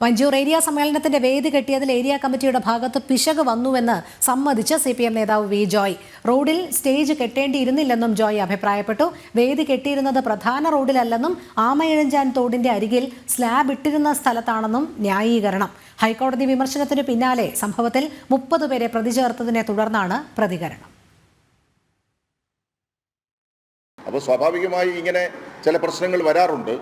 Vanchiyoor area സമ്മേളനത്തിന്റെ വേദി കെട്ടിയതിൽ area കമ്മിറ്റിയുടെ ഭാഗത്ത് പിശക് വന്നുവെന്ന് സമ്മതിച്ച് CPM നേതാവ് വി ജോയ്. റോഡിൽ സ്റ്റേജ് കെട്ടേണ്ടിയിരുന്നില്ലെന്നും ജോയ് അഭിപ്രായപ്പെട്ടു. വേദി കെട്ടിയിരുന്നത് പ്രധാന റോഡിലല്ലെന്നും ആമയിഴഞ്ചാൻ തോടിന്റെ അരികിൽ സ്ലാബ് ഇട്ടിരുന്ന സ്ഥലത്താണെന്നും ന്യായീകരണം. ഹൈക്കോടതി വിമർശനത്തിനു പിന്നാലെ സംഭവത്തിൽ 30 പേരെ പ്രതി ചേർത്തതിനെ തുടർന്നാണ് പ്രതികരണം. അപ്പോൾ സ്വാഭാവികമായി ഇങ്ങനെ ചില പ്രശ്നങ്ങൾ വരാറുണ്ട്.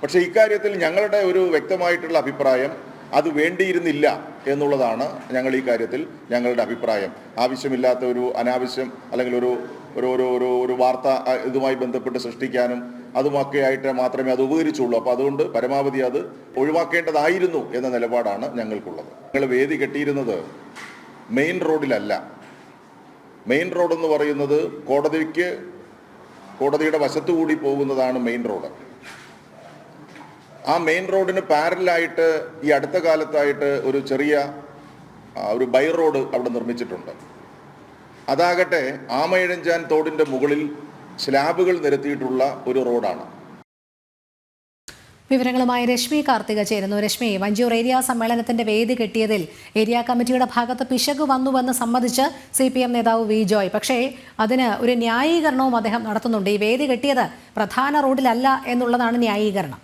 പക്ഷേ ഇക്കാര്യത്തിൽ ഞങ്ങളുടെ ഒരു വ്യക്തമായിട്ടുള്ള അഭിപ്രായം അത് വേണ്ടിയിരുന്നില്ല എന്നുള്ളതാണ്. ഞങ്ങൾ ഈ കാര്യത്തിൽ ഞങ്ങളുടെ അഭിപ്രായം ആവശ്യമില്ലാത്ത ഒരു അനാവശ്യം അല്ലെങ്കിൽ ഒരു വാർത്ത ഇതുമായി ബന്ധപ്പെട്ട് സൃഷ്ടിക്കാനും അതുമൊക്കെയായിട്ട് മാത്രമേ അത് ഉപകരിച്ചുള്ളൂ. അപ്പോൾ അതുകൊണ്ട് പരമാവധി അത് ഒഴിവാക്കേണ്ടതായിരുന്നു എന്ന നിലപാടാണ് ഞങ്ങൾക്കുള്ളത്. ഞങ്ങൾ വേദി കെട്ടിയിരുന്നത് മെയിൻ റോഡിലല്ല. മെയിൻ റോഡ് എന്ന് പറയുന്നത് കോടതിയുടെ വശത്തുകൂടി പോകുന്നതാണ് മെയിൻ റോഡ്. ആ മെയിൻ റോഡിന് പാരലായിട്ട് ഈ അടുത്ത കാലത്തായിട്ട് ഒരു ചെറിയ ബൈ റോഡ് അവിടെ നിർമ്മിച്ചിട്ടുണ്ട്. അതാകട്ടെ ആമയിഴഞ്ചാൻ തോടിൻ്റെ മുകളിൽ സ്ലാബുകൾ നിരത്തിയിട്ടുള്ള ഒരു റോഡാണ്. വിവരങ്ങളുമായി രശ്മി കാർത്തിക ചേരുന്നു. രശ്മി, വഞ്ചൂർ ഏരിയ സമ്മേളനത്തിന്റെ വേദി കെട്ടിയതിൽ ഏരിയ കമ്മിറ്റിയുടെ ഭാഗത്ത് പിശക് വന്നുവെന്ന് സമ്മതിച്ച് CPM നേതാവ് വി ജോയ്. പക്ഷേ അതിന് ഒരു ന്യായീകരണവും അദ്ദേഹം നടത്തുന്നുണ്ട്. ഈ വേദി കെട്ടിയത് പ്രധാന റോഡിലല്ല എന്നുള്ളതാണ് ന്യായീകരണം.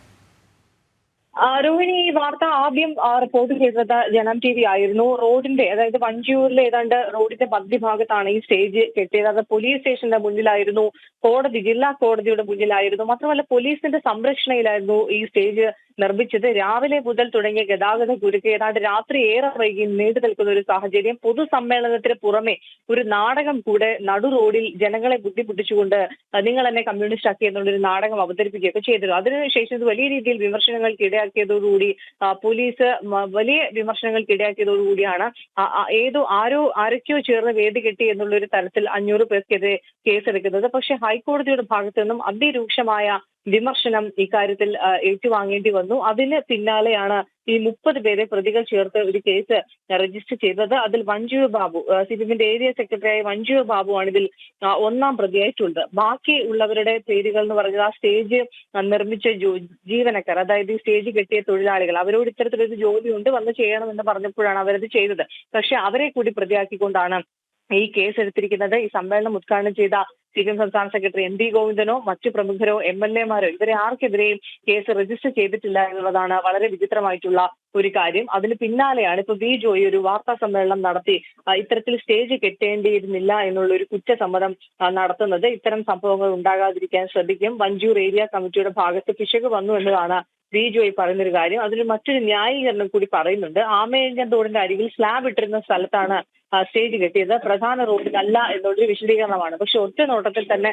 രോഹിണി, ഈ വാർത്ത ആദ്യം റിപ്പോർട്ട് ചെയ്തത് ജനം TV ആയിരുന്നു. റോഡിന്റെ, അതായത് വഞ്ചൂരിലെ ഏതാണ്ട് റോഡിന്റെ മധ്യഭാഗത്താണ് ഈ സ്റ്റേജ് കെട്ടിയത്. അത് പോലീസ് സ്റ്റേഷന്റെ മുന്നിലായിരുന്നു, ജില്ലാ കോടതിയുടെ മുന്നിലായിരുന്നു. മാത്രമല്ല പോലീസിന്റെ സംരക്ഷണയിലായിരുന്നു ഈ സ്റ്റേജ് നിർമ്മിച്ചത്. രാവിലെ മുതൽ തുടങ്ങിയ ഗതാഗത കുരുക്ക് ഏതാണ്ട് രാത്രി ഏറെ വൈകി നീണ്ടു നിൽക്കുന്ന ഒരു സാഹചര്യം. പൊതുസമ്മേളനത്തിന് പുറമെ ഒരു നാടകം കൂടെ നടു റോഡിൽ ജനങ്ങളെ ബുദ്ധിമുട്ടിച്ചുകൊണ്ട് നിങ്ങൾ എന്നെ കമ്മ്യൂണിസ്റ്റ് ആക്കി എന്നുള്ളൊരു നാടകം അവതരിപ്പിക്കുകയൊക്കെ ചെയ്തിരുന്നു. അതിനുശേഷം ഇത് വലിയ രീതിയിൽ വിമർശനങ്ങൾക്ക് ഇടയാക്കിയതോടുകൂടി പോലീസ് വലിയ വിമർശനങ്ങൾക്ക് ഇടയാക്കിയതോടുകൂടിയാണ് ആരൊക്കെയോ ചേർന്ന് വേദി കെട്ടി എന്നുള്ള ഒരു തരത്തിൽ 500 പേർക്കെതിരെ കേസെടുക്കുന്നത്. പക്ഷേ ഹൈക്കോടതിയുടെ ഭാഗത്തു നിന്നും അതിരൂക്ഷമായ വിമർശനം ഇക്കാര്യത്തിൽ ഏറ്റുവാങ്ങേണ്ടി വന്നു. അതിന് പിന്നാലെയാണ് ഈ 30 പേരെ പ്രതികൾ ചേർത്ത് ഒരു കേസ് രജിസ്റ്റർ ചെയ്തത്. അതിൽ വഞ്ചൂർ ബാബു, CPMന്റെ ഏരിയ സെക്രട്ടറിയായ വഞ്ചൂർ ബാബു ആണ് ഇതിൽ ഒന്നാം പ്രതിയായിട്ടുള്ളത്. ബാക്കി ഉള്ളവരുടെ പേരുകൾ എന്ന് പറഞ്ഞത് ആ സ്റ്റേജ് നിർമ്മിച്ച ജീവനക്കാർ, അതായത് ഈ സ്റ്റേജ് കെട്ടിയ തൊഴിലാളികൾ, അവരോട് ഇത്തരത്തിലൊരു ജോലിയുണ്ട് വന്ന് ചെയ്യണമെന്ന് പറഞ്ഞപ്പോഴാണ് അവരത് ചെയ്തത്. പക്ഷെ അവരെ കൂടി പ്രതിയാക്കിക്കൊണ്ടാണ് ഈ കേസ് എടുത്തിരിക്കുന്നത്. ഈ സമ്മേളനം ഉദ്ഘാടനം ചെയ്ത CPM സംസ്ഥാന സെക്രട്ടറി MV ഗോവിന്ദനോ മറ്റു പ്രമുഖരോ MLA-മാരോ ഇവരെ ആർക്കെതിരെയും കേസ് രജിസ്റ്റർ ചെയ്തിട്ടില്ല എന്നുള്ളതാണ് വളരെ വിചിത്രമായിട്ടുള്ള ഒരു കാര്യം. അതിന് പിന്നാലെയാണ് ഇപ്പൊ വി ജോയ് ഒരു വാർത്താ സമ്മേളനം നടത്തി ഇത്തരത്തിൽ സ്റ്റേജ് കെട്ടേണ്ടിയിരുന്നില്ല എന്നുള്ള ഒരു കുറ്റസമ്മതം നടത്തുന്നത്. ഇത്തരം സംഭവങ്ങൾ ഉണ്ടാകാതിരിക്കാൻ ശ്രദ്ധിക്കും. വഞ്ചൂർ ഏരിയ കമ്മിറ്റിയുടെ ഭാഗത്ത് പിശക് വന്നു എന്നതാണ് വി ജോയ് പറയുന്നൊരു കാര്യം. അതിന് മറ്റൊരു ന്യായീകരണം കൂടി പറയുന്നുണ്ട്. ആമയിഴഞ്ചാൻ തോടിന്റെ അരികിൽ സ്ലാബ് ഇട്ടിരുന്ന സ്ഥലത്താണ് സ്റ്റേജ് കെട്ടിയത്, പ്രധാന റോഡിലല്ല എന്നുള്ളൊരു വിശദീകരണമാണ്. പക്ഷെ ഒറ്റ നോട്ടത്തിൽ തന്നെ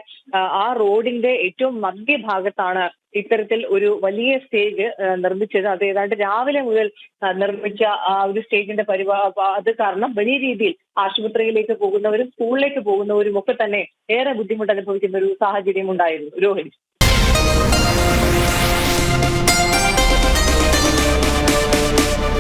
ആ റോഡിന്റെ ഏറ്റവും മധ്യഭാഗത്താണ് ഇത്തരത്തിൽ ഒരു വലിയ സ്റ്റേജ് നിർമ്മിച്ചത്. അത് ഏതാണ്ട് രാവിലെ മുതൽ നിർമ്മിച്ച ആ ഒരു സ്റ്റേജിന്റെ അത് കാരണം വലിയ രീതിയിൽ ആശുപത്രിയിലേക്ക് പോകുന്നവരും സ്കൂളിലേക്ക് പോകുന്നവരും ഒക്കെ തന്നെ ഏറെ ബുദ്ധിമുട്ട് അനുഭവിക്കുന്ന ഒരു സാഹചര്യം ഉണ്ടായിരുന്നു. രോഹിണി.